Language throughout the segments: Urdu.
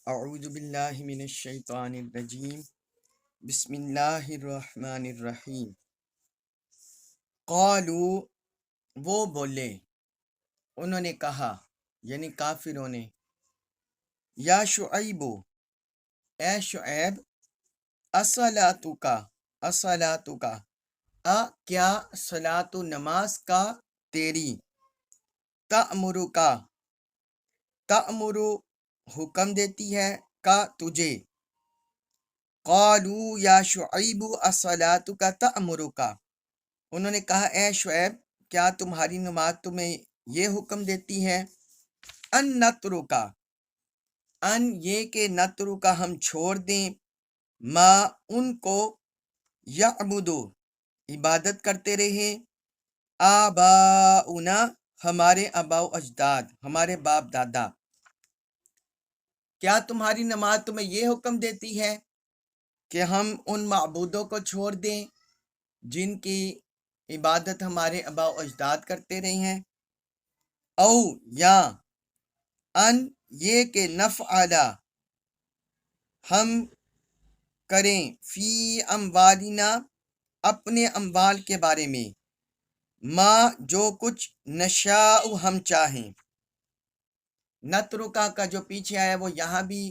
اعوذ باللہ من الشیطان الرجیم بسم اللہ الرحمن الرحیم۔ قالوا، وہ بولے، انہوں نے کہا یعنی کافروں نے، یا شعیب، اے شعیب، اصلاتک کیا صلاۃ نماز کا تیری، تأمر حکم دیتی ہے کا تجھے، قالوا یا شعیب اصلاتک تأمرک، انہوں نے کہا اے شعیب کیا تمہاری نماز تمہیں یہ حکم دیتی ہے، ان نترکا، ان یہ کہ نترکا ہم چھوڑ دیں، ما ان کو، یعبدو عبادت کرتے رہے، آباؤنا ہمارے آباء و اجداد ہمارے باپ دادا، کیا تمہاری نماز تمہیں یہ حکم دیتی ہے کہ ہم ان معبودوں کو چھوڑ دیں جن کی عبادت ہمارے آباء و اجداد کرتے رہے ہیں، او یا ان یہ کہ نفعل ہم کریں فی اموالنا اپنے اموال کے بارے میں، ما جو کچھ نشاء ہم چاہیں، نترکا کا جو پیچھے آیا وہ یہاں بھی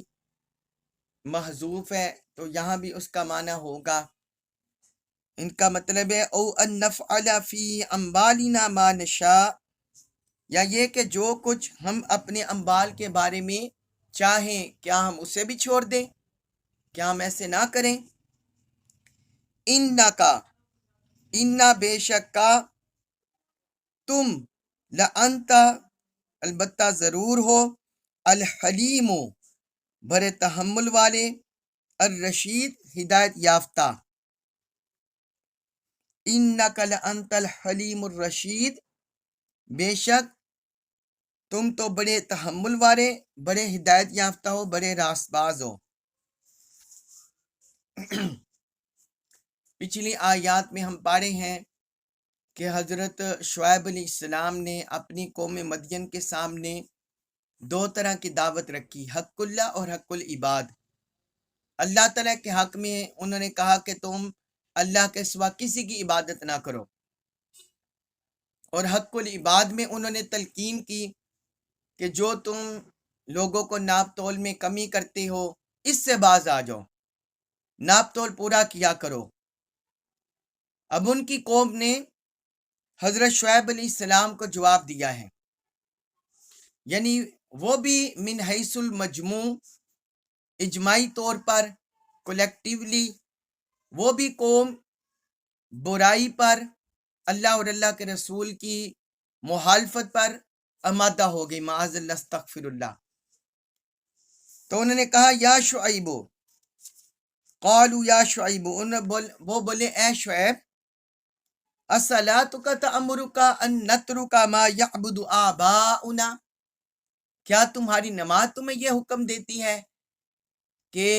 محذوف ہے تو یہاں بھی اس کا معنی ہوگا، ان کا مطلب ہے او ان نفعل فی اموالنا ما نشاء، یا یہ کہ جو کچھ ہم اپنے اموال کے بارے میں چاہیں کیا ہم اسے بھی چھوڑ دیں، کیا ہم ایسے نہ کریں، انا بے شک کا تم، لانت البتہ ضرور ہو، الحلیم بڑے تحمل والے، الرشید ہدایت یافتہ، انک لانت الحلیم الرشید بے شک تم تو بڑے تحمل والے، بڑے ہدایت یافتہ ہو، بڑے راست باز ہو۔ پچھلی آیات میں ہم پڑھے ہیں کہ حضرت شعیب علیہ السلام نے اپنی قوم مدین کے سامنے دو طرح کی دعوت رکھی، حق اللہ اور حق العباد۔ اللہ تعالیٰ کے حق میں انہوں نے کہا کہ تم اللہ کے سوا کسی کی عبادت نہ کرو، اور حق العباد میں انہوں نے تلقین کی کہ جو تم لوگوں کو ناپ تول میں کمی کرتے ہو اس سے باز آ جاؤ، ناپ تول پورا کیا کرو۔ اب ان کی قوم نے حضرت شعیب علیہ السلام کو جواب دیا ہے، یعنی وہ بھی من حیث المجموع اجماعی طور پر کولیکٹیولی وہ بھی قوم برائی پر، اللہ اور اللہ کے رسول کی مخالفت پر آمادہ ہو گئی، معاذ اللہ استغفر اللہ۔ تو انہوں نے کہا یا شعیب، قالوا یا شعیب، وہ بولے اے شعیب، اصلاتک تأمرک ان نترک ما یعبد آباؤنا، کیا تمہاری نماز تمہیں یہ حکم دیتی ہے کہ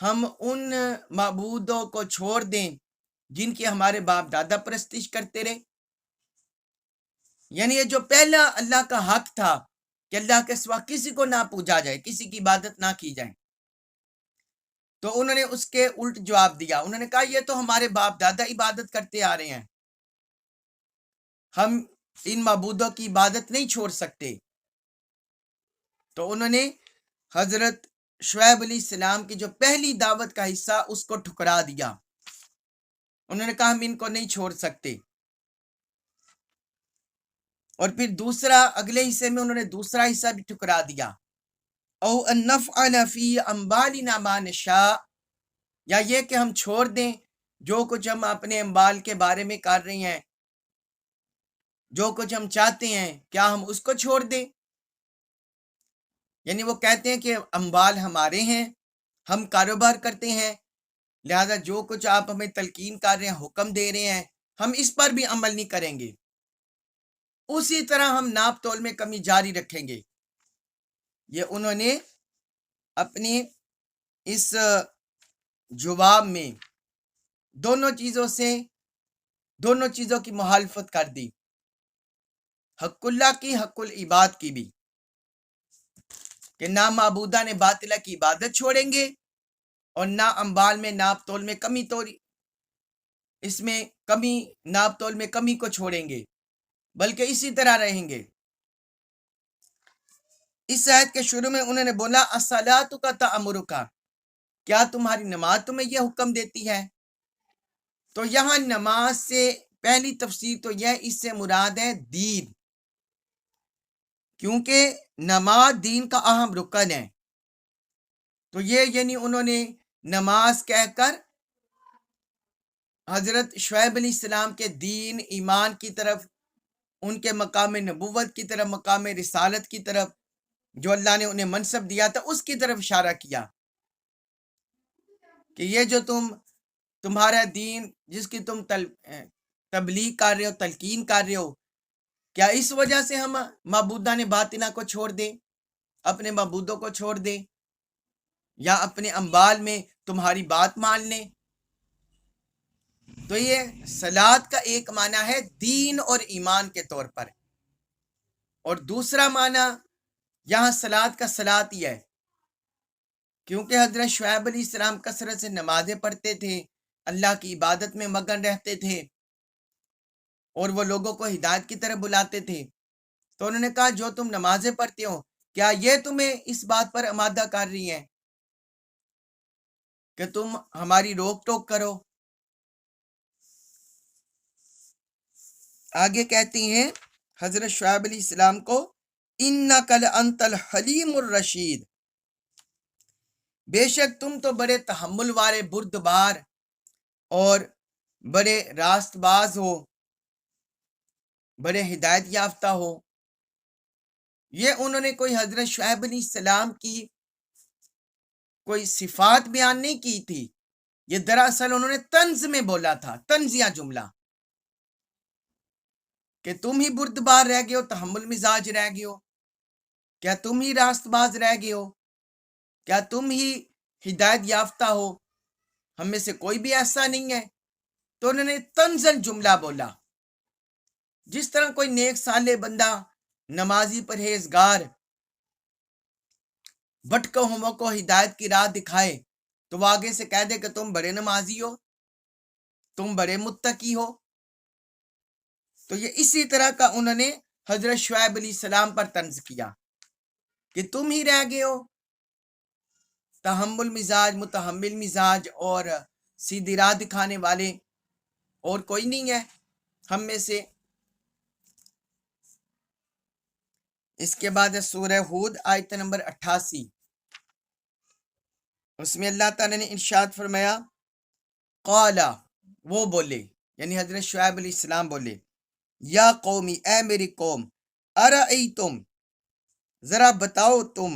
ہم ان معبودوں کو چھوڑ دیں جن کی ہمارے باپ دادا پرستش کرتے رہے، یعنی یہ جو پہلا اللہ کا حق تھا کہ اللہ کے سوا کسی کو نہ پوجا جائے، کسی کی عبادت نہ کی جائے، تو انہوں نے اس کے الٹ جواب دیا، انہوں نے کہا یہ تو ہمارے باپ دادا عبادت کرتے آ رہے ہیں، ہم ان معبودوں کی عبادت نہیں چھوڑ سکتے۔ تو انہوں نے حضرت شعیب علیہ السلام کی جو پہلی دعوت کا حصہ اس کو ٹھکرا دیا، انہوں نے کہا ہم ان کو نہیں چھوڑ سکتے، اور پھر دوسرا اگلے حصے میں انہوں نے دوسرا حصہ بھی ٹھکرا دیا، او ان نفعل فی اموالنا ما نشاء، یا یہ کہ ہم چھوڑ دیں جو کچھ ہم اپنے اموال کے بارے میں کر رہے ہیں، جو کچھ ہم چاہتے ہیں کیا ہم اس کو چھوڑ دیں، یعنی وہ کہتے ہیں کہ اموال ہمارے ہیں، ہم کاروبار کرتے ہیں، لہذا جو کچھ آپ ہمیں تلقین کر رہے ہیں، حکم دے رہے ہیں، ہم اس پر بھی عمل نہیں کریں گے، اسی طرح ہم ناپ تول میں کمی جاری رکھیں گے۔ یہ انہوں نے اپنی اس جواب میں دونوں چیزوں کی مخالفت کر دی، حق اللہ کی، حق العباد کی بھی، کہ نہ معبودان باطلہ کی عبادت چھوڑیں گے اور نہ اموال میں ناپ تول میں کمی ناپ تول میں کمی کو چھوڑیں گے، بلکہ اسی طرح رہیں گے۔ اس آیت کے شروع میں انہوں نے بولا الصلاۃ تأمرک، کیا تمہاری نماز تمہیں یہ حکم دیتی ہے؟ تو یہاں نماز سے پہلی تفسیر تو یہ اس سے مراد ہے دین، کیونکہ نماز دین کا اہم رکن ہے۔ تو یہ یعنی انہوں نے نماز کہہ کر حضرت شعیب علیہ السلام کے دین ایمان کی طرف، ان کے مقام نبوت کی طرف، مقام رسالت کی طرف جو اللہ نے انہیں منصب دیا تھا اس کی طرف اشارہ کیا کہ یہ جو تمہارا دین جس کی تم تبلیغ کر رہے ہو، تلقین کر رہے ہو، کیا اس وجہ سے ہم معبودان باطنہ کو چھوڑ دیں، اپنے معبودوں کو چھوڑ دیں، یا اپنے اموال میں تمہاری بات مان لیں؟ تو یہ صلاۃ کا ایک معنی ہے دین اور ایمان کے طور پر، اور دوسرا معنی یہاں صلاۃ کا صلاۃ ہی ہے، کیونکہ حضرت شعیب علیہ السلام کثرت سے نمازیں پڑھتے تھے، اللہ کی عبادت میں مگن رہتے تھے، اور وہ لوگوں کو ہدایت کی طرف بلاتے تھے۔ تو انہوں نے کہا جو تم نمازیں پڑھتے ہو، کیا یہ تمہیں اس بات پر آمادہ کر رہی ہیں کہ تم ہماری روک ٹوک کرو؟ آگے کہتی ہیں حضرت شعیب علیہ السلام کو اِنَّكَ لَأَنْتَ الْحَلِيمُ الرَّشِيدُ، بے شک تم تو بڑے تحمل والے، بردبار اور بڑے راست باز ہو، بڑے ہدایت یافتہ ہو۔ یہ انہوں نے کوئی حضرت شعیب علیہ السلام کی کوئی صفات بیان نہیں کی تھی، یہ دراصل انہوں نے طنز میں بولا تھا، طنزیہ جملہ، کہ تم ہی بردبار رہ گئے ہو، تحمل مزاج رہ گئے ہو، کیا تم ہی راست باز رہ گئے ہو، کیا تم ہی ہدایت یافتہ ہو، ہم میں سے کوئی بھی ایسا نہیں ہے۔ تو انہوں نے طنزاً جملہ بولا، جس طرح کوئی نیک صالح بندہ، نمازی پرہیزگار بھٹکوں ہموں کو ہدایت کی راہ دکھائے تو وہ آگے سے کہہ دے کہ تم بڑے نمازی ہو، تم بڑے متقی ہو۔ تو یہ اسی طرح کا انہوں نے حضرت شعیب علیہ السلام پر طنز کیا کہ تم ہی رہ گئے ہو تحمل مزاج، متحمل مزاج اور سیدھی راہ دکھانے والے، اور کوئی نہیں ہے ہم میں سے۔ اس کے بعد سورہ ہود آیت نمبر 88، اس میں اللہ تعالیٰ نے ارشاد فرمایا قالا، وہ بولے یعنی حضرت شعیب علیہ السلام بولے، یا قومی، اے میری قوم، ارأیتم، ذرا بتاؤ تم،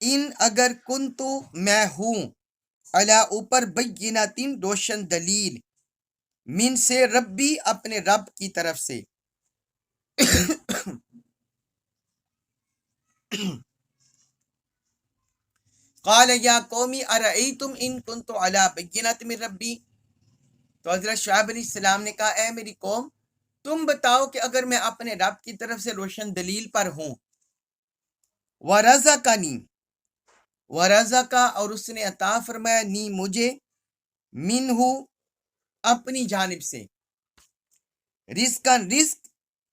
ان اگر کنتو، میں ہوں، علی اوپر، بیناتن، روشن دلیل، من سے ربی، اپنے رب کی طرف سے، قال یا قومی ارأیتم ان کنت علی بینۃ من ربی، تو حضرت شعیب علیہ السلام نے کہا اے میری قوم، تم بتاؤ کہ اگر میں اپنے رب کی طرف سے روشن دلیل پر ہوں، ورزقنی، ورزقا، اور اس نے عطا فرمایا، نی، مجھے، منہ، اپنی جانب سے، رزقاً، رزق،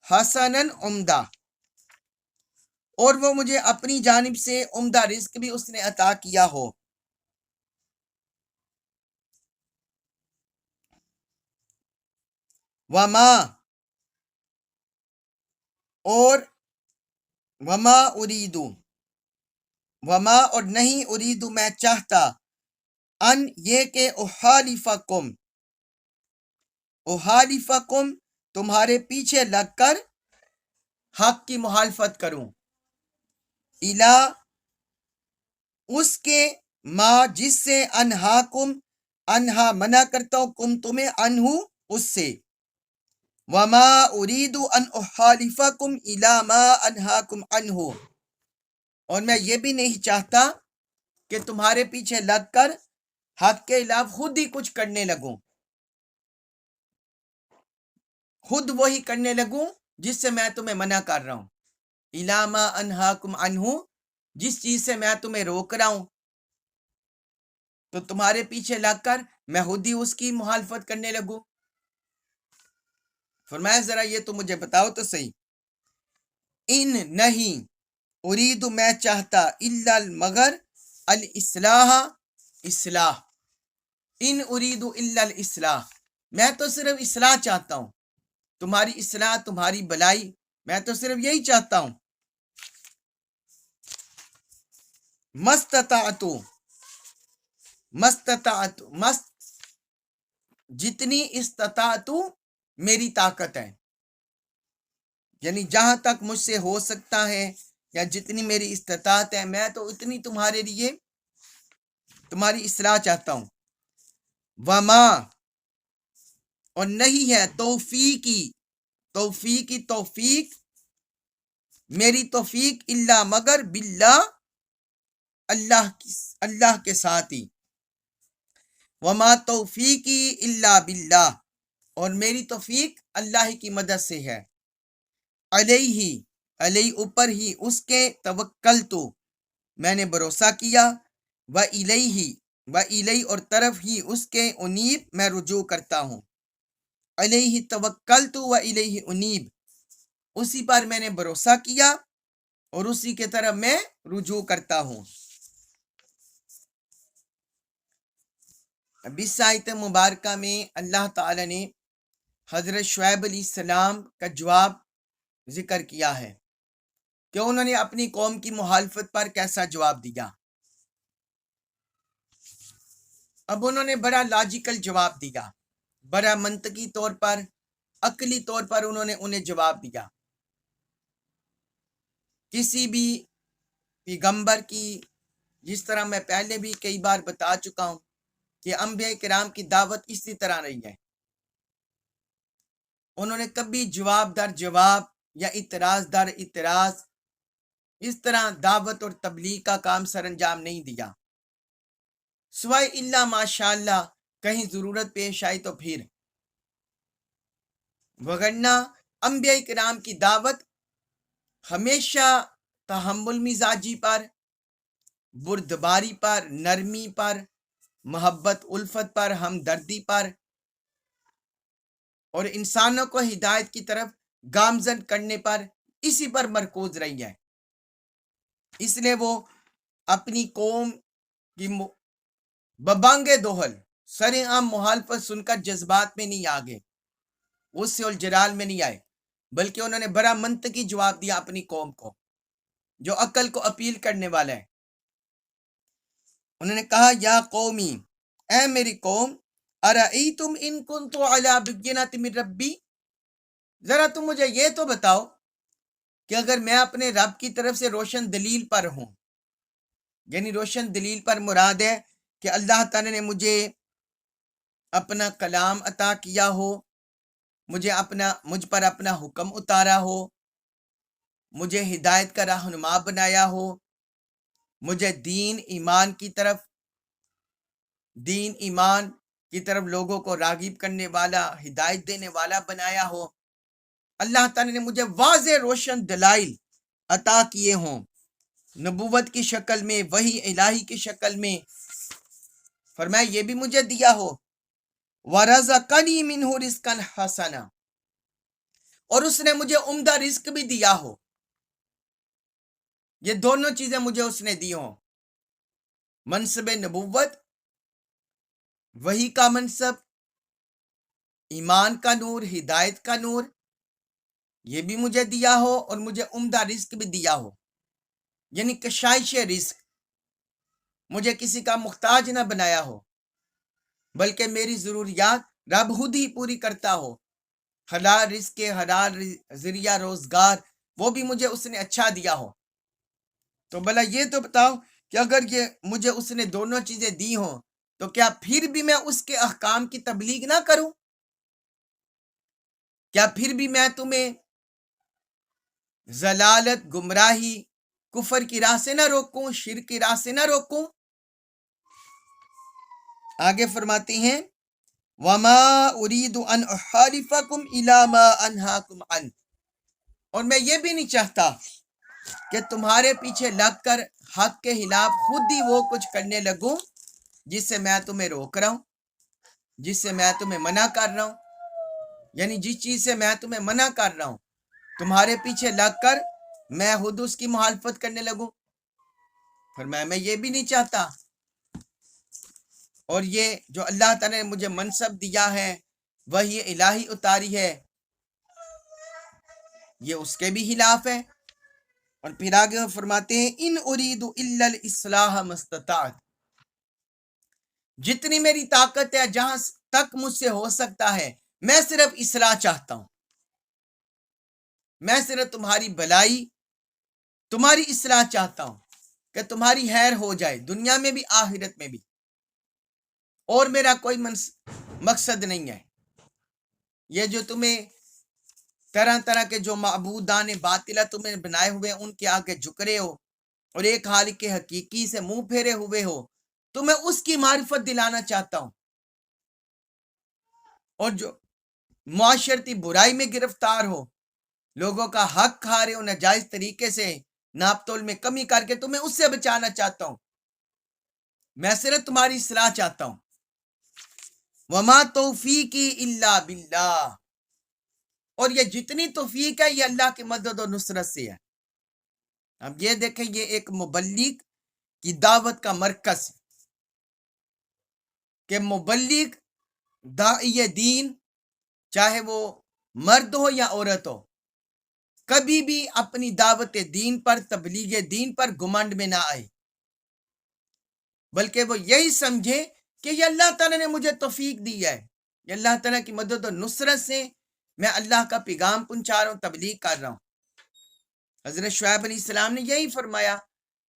حسناً، عمدہ، اور وہ مجھے اپنی جانب سے عمدہ رزق بھی اس نے عطا کیا ہو، وما، اور وما اریدو، وما، اور نہیں، اریدو، میں چاہتا، ان، یہ کہ احالفکم، احالفکم، تمہارے پیچھے لگ کر حق کی مخالفت کروں، الا، اس کے، ما، جس سے، انہاکم، انہا، منع کرتا ہوں، کم، تمہیں، انہو، اس سے، وما اريد ان احالفکم الی ما انہاکم عنہ، اور میں یہ بھی نہیں چاہتا کہ تمہارے پیچھے لگ کر حق کے خلاف خود ہی کچھ کرنے لگوں، خود وہی کرنے لگوں جس سے میں تمہیں منع کر رہا ہوں، الی ما انہاکم عنہ، جس چیز سے میں تمہیں روک رہا ہوں تو تمہارے پیچھے لگ کر میں خود ہی اس کی مخالفت کرنے لگوں؟ فرمایا ذرا یہ تو مجھے بتاؤ تو صحیح. ان نہیں ارید میں چاہتا الا مگر الاصلاح اصلاح. ان ارید الا الاصلاح میں تو صرف اصلاح چاہتا ہوں، تمہاری اصلاح، تمہاری بلائی، میں تو صرف یہی چاہتا ہوں. جتنی استطاعت میری طاقت ہے، یعنی جہاں تک مجھ سے ہو سکتا ہے یا جتنی میری استطاعت ہے میں تو اتنی تمہارے لیے تمہاری اصلاح چاہتا ہوں. وما اور نہیں ہے توفیق میری توفیق الا مگر باللہ اللہ کے ساتھ ہی. وما توفیقی الا باللہ اور میری توفیق اللہ کی مدد سے ہے. علیہ اوپر ہی اس کے توکلت میں نے بھروسہ کیا. وَإِلَيْهِ اور طرف ہی اس کے انیب میں رجوع کرتا ہوں. علیہ توکلت وَإِلَيْهِ انیب اسی پر میں نے بھروسہ کیا اور اسی کے طرف میں رجوع کرتا ہوں. اب اس آیت مبارکہ میں اللہ تعالی نے حضرت شعیب علیہ السلام کا جواب ذکر کیا ہے کہ انہوں نے اپنی قوم کی مخالفت پر کیسا جواب دیا. اب انہوں نے بڑا لاجیکل جواب دیا، بڑا منطقی طور پر، عقلی طور پر انہیں جواب دیا. کسی بھی پیغمبر کی، جس طرح میں پہلے بھی کئی بار بتا چکا ہوں کہ انبیاء کرام کی دعوت اسی طرح رہی ہے. انہوں نے کبھی جواب در جواب یا اعتراض در اعتراض اس طرح دعوت اور تبلیغ کا کام سر انجام نہیں دیا، سوائے اللہ ماشاء اللہ کہیں ضرورت پیش آئی تو پھر. وگرنہ انبیاء کرام کی دعوت ہمیشہ تحمل مزاجی پر، بردباری پر، نرمی پر، محبت الفت پر، ہمدردی پر اور انسانوں کو ہدایت کی طرف گامزن کرنے پر، اسی پر مرکوز رہی ہے. اس لیے وہ اپنی قوم کی ببانگ دوہل سر عام مخالفت سن کر جذبات میں نہیں آگے، اس سے الجلال میں نہیں آئے، بلکہ انہوں نے بڑا منطقی جواب دیا اپنی قوم کو جو عقل کو اپیل کرنے والا ہے. انہوں نے کہا یا قومی، اے میری قوم، ارأیتم ان کنت علی بینۃ من ربی، ذرا تم مجھے یہ تو بتاؤ کہ اگر میں اپنے رب کی طرف سے روشن دلیل پر ہوں، یعنی روشن دلیل پر مراد ہے کہ اللہ تعالی نے مجھے اپنا کلام عطا کیا ہو، مجھ پر اپنا حکم اتارا ہو، مجھے ہدایت کا رہنما بنایا ہو، مجھے دین ایمان کی طرف لوگوں کو راغب کرنے والا، ہدایت دینے والا بنایا ہو، اللہ تعالی نے مجھے واضح روشن دلائل عطا کیے ہوں، نبوت کی شکل میں، وحی الہی کی شکل میں، فرمایا یہ بھی مجھے دیا ہو، وَرَزَقَنِي مِنْهُ رِزْقًا حَسَنًا اور اس نے مجھے عمدہ رزق بھی دیا ہو. یہ دونوں چیزیں مجھے اس نے دی ہوں، منصب نبوت، وحی کا منصب، ایمان کا نور، ہدایت کا نور، یہ بھی مجھے دیا ہو اور مجھے عمدہ رزق بھی دیا ہو، یعنی کشائش رزق، مجھے کسی کا محتاج نہ بنایا ہو، بلکہ میری ضروریات رب خود ہی پوری کرتا ہو. حلال رزق، حلال ذریعہ روزگار، وہ بھی مجھے اس نے اچھا دیا ہو. تو بھلا یہ تو بتاؤ کہ اگر یہ مجھے اس نے دونوں چیزیں دی ہوں تو کیا پھر بھی میں اس کے احکام کی تبلیغ نہ کروں؟ کیا پھر بھی میں تمہیں ضلالت، گمراہی، کفر کی راہ سے نہ روکوں، شرک کی راہ سے نہ روکوں؟ آگے فرماتے ہیں وَمَا أُرِيدُ أَنْ أُحَارِفَكُمْ إِلَى مَا أَنْهَاكُمْ عَنْهُ اور میں یہ بھی نہیں چاہتا کہ تمہارے پیچھے لگ کر حق کے خلاف خود ہی وہ کچھ کرنے لگوں جس سے میں تمہیں روک رہا ہوں، جس سے میں تمہیں منع کر رہا ہوں، یعنی جس چیز سے میں تمہیں منع کر رہا ہوں تمہارے پیچھے لگ کر میں خود اس کی مخالفت کرنے لگوں، فرمایا میں یہ بھی نہیں چاہتا۔ اور یہ جو اللہ تعالیٰ نے مجھے منصب دیا ہے، وہی الہی اتاری ہے، یہ اس کے بھی خلاف ہے۔ اور پھر آگے وہ فرماتے ہیں ان اريد الا الاصلاح ما استطعت، جتنی میری طاقت ہے، جہاں تک مجھ سے ہو سکتا ہے میں صرف اصلاح چاہتا ہوں، میں صرف تمہاری بلائی، تمہاری اصلاح چاہتا ہوں کہ تمہاری خیر ہو جائے دنیا میں بھی آخرت میں بھی، اور میرا کوئی مقصد نہیں ہے۔ یہ جو تمہیں طرح طرح کے جو معبودان باطلہ تمہیں بنائے ہوئے ان کے آگے جھک رہے ہو اور ایک خالق کے حقیقی سے منہ پھیرے ہوئے ہو، تو میں اس کی معرفت دلانا چاہتا ہوں۔ اور جو معاشرتی برائی میں گرفتار ہو، لوگوں کا حق کھا رہے ہو ناجائز طریقے سے، ناپ تول میں کمی کر کے، تو میں اس سے بچانا چاہتا ہوں، میں صرف تمہاری اصلاح چاہتا ہوں۔ وما توفیقی الا باللہ، اور یہ جتنی توفیق ہے یہ اللہ کی مدد و نصرت سے ہے۔ اب یہ دیکھیں، یہ ایک مبلغ کی دعوت کا مرکز کہ مبلغ داعی دین، چاہے وہ مرد ہو یا عورت ہو، کبھی بھی اپنی دعوت دین پر، تبلیغ دین پر گھمنڈ میں نہ آئے، بلکہ وہ یہی سمجھے کہ یہ اللہ تعالیٰ نے مجھے توفیق دی ہے، یہ اللہ تعالیٰ کی مدد و نصرت سے میں اللہ کا پیغام پہنچا رہا ہوں، تبلیغ کر رہا ہوں۔ حضرت شعیب علیہ السلام نے یہی فرمایا،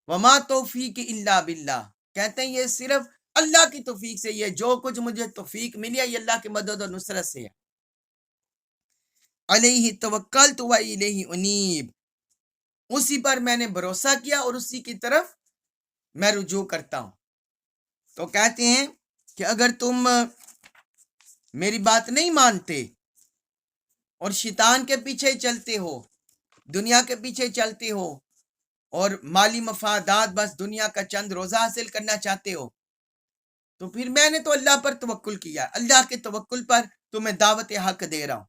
وما توفیق الا باللہ، کہتے ہیں یہ صرف اللہ کی توفیق سے، یہ جو کچھ مجھے توفیق ملی ہے یہ اللہ کی مدد و نصرت سے ہے۔ علیہ توکلت و الیہ انیب، اسی پر میں نے بھروسہ کیا اور اسی کی طرف میں رجوع کرتا ہوں۔ تو کہتے ہیں کہ اگر تم میری بات نہیں مانتے اور شیطان کے پیچھے چلتے ہو، دنیا کے پیچھے چلتے ہو اور مالی مفادات، بس دنیا کا چند روزہ حاصل کرنا چاہتے ہو، تو پھر میں نے تو اللہ پر توکل کیا، اللہ کے توکل پر تمہیں دعوت حق دے رہا ہوں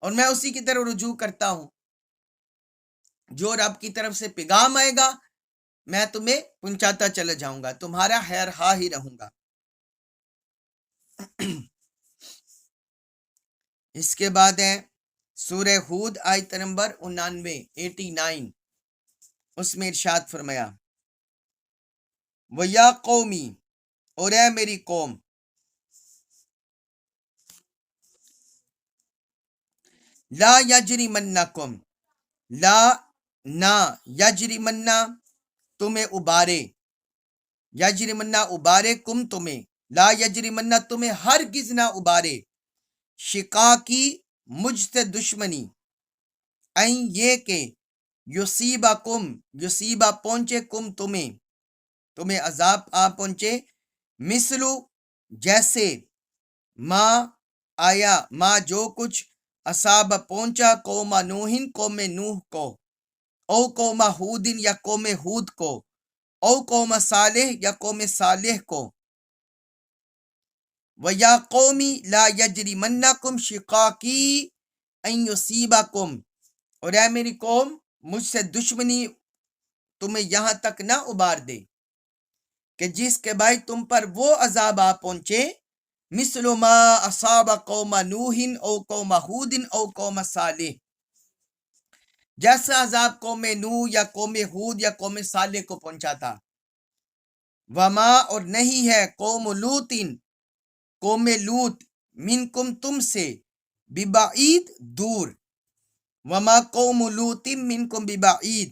اور میں اسی کی طرف رجوع کرتا ہوں۔ جو رب کی طرف سے پیغام آئے گا میں تمہیں پہنچاتا چلا جاؤں گا، تمہارا خیر خواہ ہی رہوں گا۔ اس کے بعد ہے سورہ ہود آیت نمبر 89 اس میں ارشاد فرمایا، وَيَا قَوْمِ، اور اے میری قوم، لا یجرمنکم، لا نہ، یجرمنا تمہیں ابارے، یجرمنا ابارے، کم تمہیں، لا یجرمنا تمہیں ہرگز نہ ابارے، شقاقی مجھ سے دشمنی، این یہ کہ یصیبکم، یصیبہ پہنچے، کم تمہیں عذاب آ پہنچے، مثلو جیسے، ما آیا، ما جو کچھ، اصاب پہنچا، قوم نوحن قوم نوح کو، او قوم ہودن یا قوم ہود کو، او قوم صالح یا قوم صالح کو، وَيَا قَوْمِ لَا يَجْرِمَنَّكُمْ شِقَاقِي أَن يُصِيبَكُمْ، اور اے میری قوم، مجھ سے دشمنی تمہیں یہاں تک نہ ابار دے کہ جس کے بھائی تم پر وہ عذاب آ پہنچے، مثل ما اصاب قوم نوح او قوم ہود او قوم صالح، جیسا عذاب قوم نوح یا قوم ہود یا قوم صالح کو پہنچا تھا۔ وما، اور نہیں ہے، قوم لوط، قوم لوط، منکم تم سے، ببعید دور، وما قوم لوط منکم ببعید،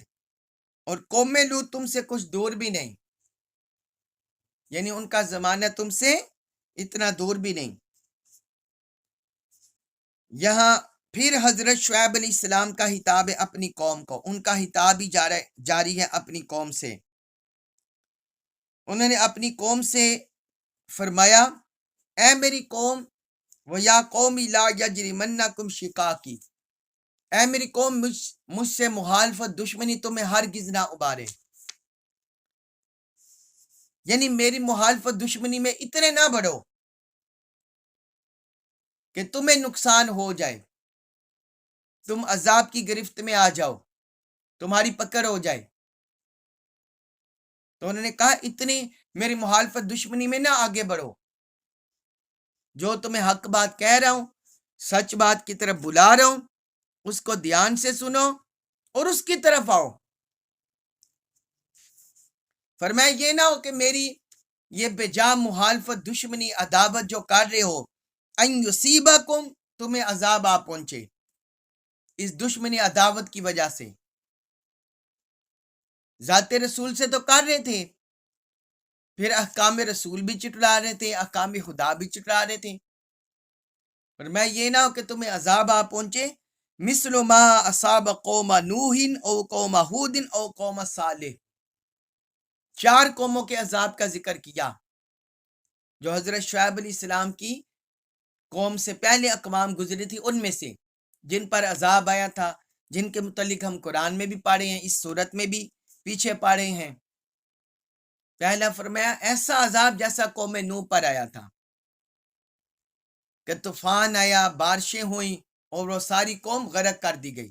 اور قوم لوط تم سے کچھ دور بھی نہیں، یعنی ان کا زمانہ تم سے اتنا دور بھی نہیں۔ یہاں پھر حضرت شعیب علیہ السلام کا خطاب ہے اپنی قوم کو، ان کا خطاب ہی جاری ہے اپنی قوم سے۔ انہوں نے اپنی قوم سے فرمایا، اے میری قوم، وَيَا قَوْمِ لَا يَجْرِمَنَّكُمْ شِقَاقِي، اے میری قوم، مجھ سے مخالفت، دشمنی تمہیں ہرگز نہ ابارے، یعنی میری مخالفت دشمنی میں اتنے نہ بڑھو کہ تمہیں نقصان ہو جائے، تم عذاب کی گرفت میں آ جاؤ، تمہاری پکڑ ہو جائے۔ تو انہوں نے کہا اتنی میری مخالفت دشمنی میں نہ آگے بڑھو، جو تمہیں حق بات کہہ رہا ہوں، سچ بات کی طرف بلا رہا ہوں، اس کو دھیان سے سنو اور اس کی طرف آؤ۔ فرمایا یہ نہ ہو کہ میری یہ بجا مخالفت دشمنی عداوت جو کر رہے ہو، ان یصیبکم، تمہیں عذاب آ پہنچے اس دشمنی عداوت کی وجہ سے۔ ذات رسول سے تو کر رہے تھے، پھر احکام رسول بھی چٹلا رہے تھے، احکام خدا بھی چٹلا رہے تھے۔ فرمایا یہ نہ ہو کہ تمہیں عذاب آ پہنچے مثل ما اصاب قوم نوح او قوم ہود او قوم صالح۔ 4 قوموں کے عذاب کا ذکر کیا جو حضرت شعیب علیہ السلام کی قوم سے پہلے اقوام گزری تھی، ان میں سے جن پر عذاب آیا تھا، جن کے متعلق ہم قرآن میں بھی پڑھے ہیں، اس صورت میں بھی پیچھے پڑھے ہیں۔ پہلا فرمایا ایسا عذاب جیسا قوم نوح پر آیا تھا کہ طوفان آیا، بارشیں ہوئیں اور وہ ساری قوم غرق کر دی گئی۔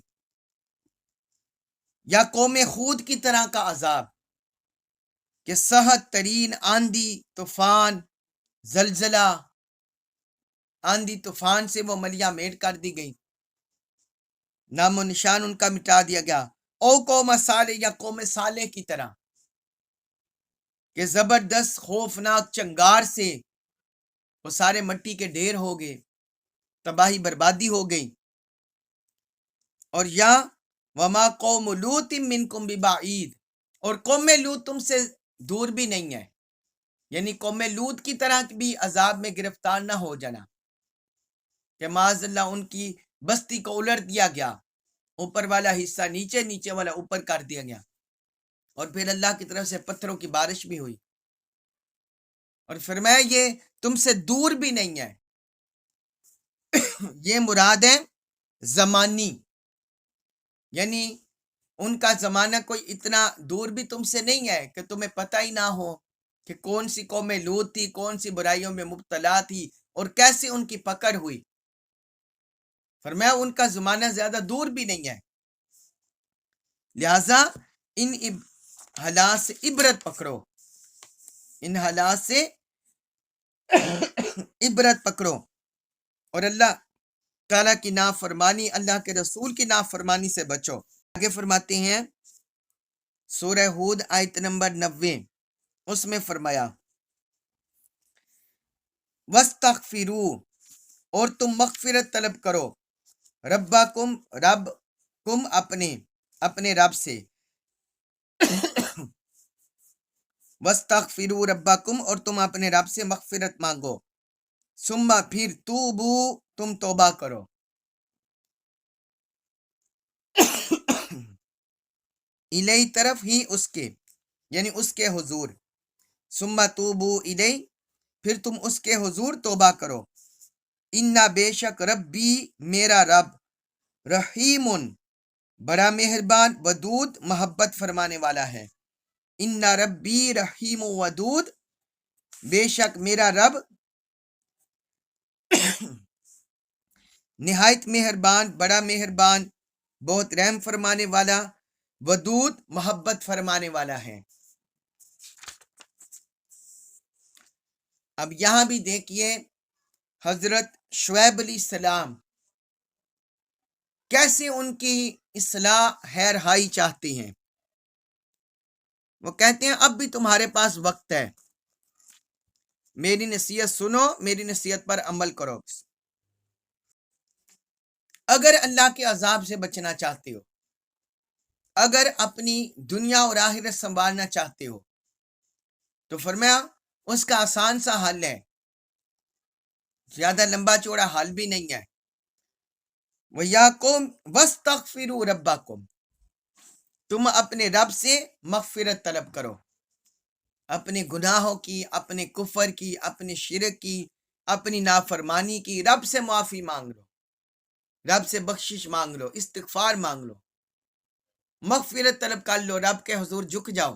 یا قوم ہود کی طرح کا عذاب کہ سخت ترین آندھی طوفان، زلزلہ، آندھی طوفان سے وہ ملیہ میٹ کر دی گئی، نام و نشان ان کا مٹا دیا گیا۔ او قوم صالح، یا قوم صالح کی طرح کہ زبردست خوفناک چنگار سے وہ سارے مٹی کے ڈھیر ہو گئے، تباہی بربادی ہو گئی۔ اور یا وما قوم لوط منکم ببعید، اور قوم لوط تم سے دور بھی نہیں ہے، یعنی قوم لوط کی طرح بھی عذاب میں گرفتار نہ ہو جانا کہ معاذ اللہ ان کی بستی کو الٹ دیا گیا، اوپر والا حصہ نیچے، نیچے والا اوپر کر دیا گیا، اور پھر اللہ کی طرف سے پتھروں کی بارش بھی ہوئی۔ اور فرمایا یہ تم سے دور بھی نہیں ہے، یہ مراد ہے زمانی، یعنی ان کا زمانہ کوئی اتنا دور بھی تم سے نہیں ہے کہ تمہیں پتہ ہی نہ ہو کہ کون سی قوم لوط تھی، کون سی برائیوں میں مبتلا تھی اور کیسے ان کی پکڑ ہوئی۔ فرمایا ان کا زمانہ زیادہ دور بھی نہیں ہے، لہذا ان حالات سے عبرت پکڑو، ان حالات سے عبرت پکڑو اور اللہ تعالیٰ کی نافرمانی، اللہ کے رسول کی نافرمانی سے بچو۔ آگے فرماتے ہیں سورہ ہود آیت نمبر 90، اس میں فرمایا وَاسْتَغْفِرُوا، اور تم مغفرت طلب کرو، ربکم، رب کم، اپنے رب سے، وَاسْتَغْفِرُوا ربکم، اور تم اپنے رب سے مغفرت مانگو، ثم پھر توبو، تم توبہ کرو، الیہ، طرف ہی اس کے، یعنی اس کے حضور، ثم توبو الیہ، پھر تم اس کے حضور توبہ کرو، انا، بے شک، ربی، میرا رب، رحیم، بڑا مہربان، ودود، محبت فرمانے والا ہے۔ انا ربی رحیم ودود، بے شک میرا رب نہایت مہربان، بڑا مہربان، بہت رحم فرمانے والا، ودود، محبت فرمانے والا ہے۔ اب یہاں بھی دیکھیے حضرت شعیب علیہ السلام کیسے ان کی اصلاح ہے رہائی چاہتے ہیں۔ وہ کہتے ہیں اب بھی تمہارے پاس وقت ہے، میری نصیحت سنو، میری نصیحت پر عمل کرو۔ اگر اللہ کے عذاب سے بچنا چاہتے ہو، اگر اپنی دنیا اور آخرت سنبھالنا چاہتے ہو، تو فرمایا اس کا آسان سا حل ہے، زیادہ لمبا چوڑا حل بھی نہیں ہے۔ وَيَاكُمْ وَاسْتَغْفِرُوا رَبَّكُمْ، تم اپنے رب سے مغفرت طلب کرو، اپنے گناہوں کی، اپنے کفر کی، اپنے شرک کی، اپنی نافرمانی کی، رب سے معافی مانگ لو، رب سے بخشش مانگ لو، استغفار مانگ لو، مغفرت طلب کر لو، رب کے حضور جھک جاؤ۔